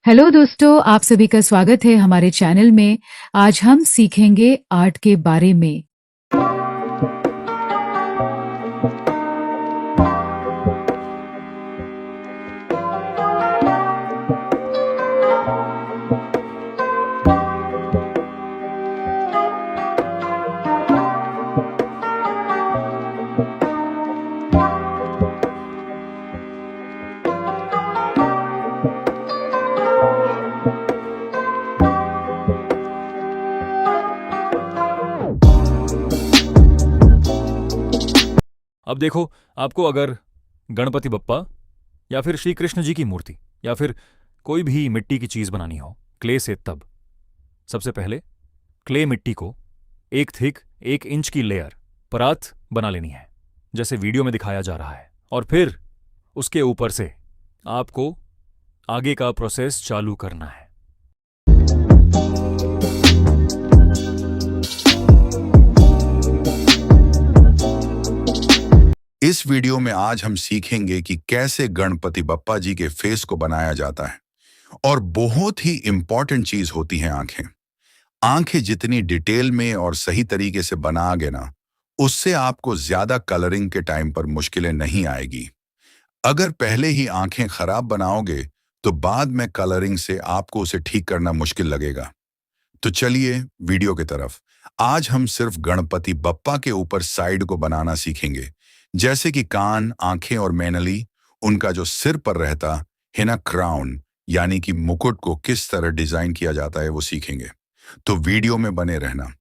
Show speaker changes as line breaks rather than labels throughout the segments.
Hello दोस्तों, आप सभी का स्वागत है हमारे चैनल में। आज हम सीखेंगे आर्ट के बारे में।
अब देखो, आपको अगर गणपति बप्पा या फिर श्री कृष्ण जी की मूर्ति या फिर कोई भी मिट्टी की चीज बनानी हो क्ले से, तब सबसे पहले क्ले मिट्टी को एक थिक 1 इंच की लेयर परात बना लेनी है, जैसे वीडियो में दिखाया जा रहा है। और फिर उसके ऊपर से आपको आगे का प्रोसेस चालू करना है।
इस वीडियो में आज हम सीखेंगे कि कैसे गणपति बप्पा जी के फेस को बनाया जाता है। और बहुत ही इंपॉर्टेंट चीज होती है आंखें। आंखें जितनी डिटेल में और सही तरीके से बनाओगे ना, उससे आपको ज्यादा कलरिंग के टाइम पर मुश्किलें नहीं आएगी। अगर पहले ही आंखें खराब बनाओगे तो बाद में कलरिंग से आपको उसे ठीक करना मुश्किल लगेगा। तो चलिए वीडियो की तरफ। आज हम सिर्फ गणपति बप्पा के ऊपर साइड को बनाना सीखेंगे, जैसे कि कान, आंखें और मैनली। उनका जो सिर पर रहता है ना क्राउन, यानी कि मुकुट को किस तरह डिजाइन किया जाता है वो सीखेंगे। तो वीडियो में बने रहना।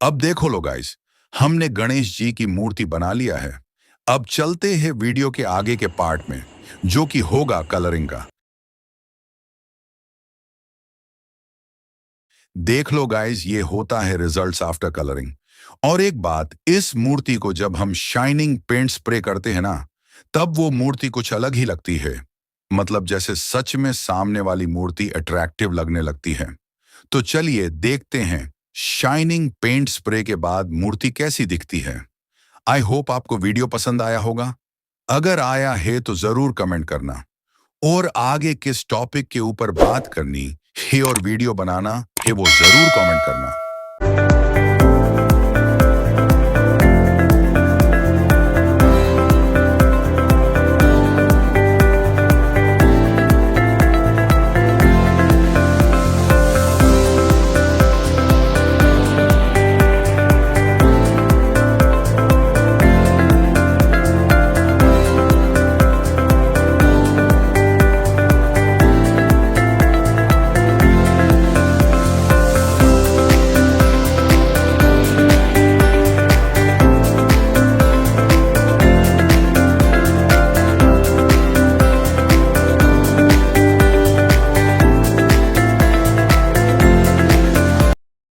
अब देखो लो गाइस, हमने गणेश जी की मूर्ति बना लिया है। अब चलते हैं वीडियो के आगे के पार्ट में, जो कि होगा कलरिंग का। देख लो गाइस, ये होता है रिजल्ट्स आफ्टर कलरिंग। और एक बात, इस मूर्ति को जब हम शाइनिंग पेंट स्प्रे करते हैं ना, तब वो मूर्ति कुछ अलग ही लगती है। मतलब जैसे सच में सामने वाली मूर्ति अट्रैक्टिव लगने लगती है। तो चलिए देखते हैं शाइनिंग पेंट स्प्रे के बाद मूर्ति कैसी दिखती है। आई होप आपको वीडियो पसंद आया होगा। अगर आया है तो जरूर कमेंट करना, और आगे किस टॉपिक के ऊपर बात करनी है और वीडियो बनाना है वो जरूर कमेंट करना।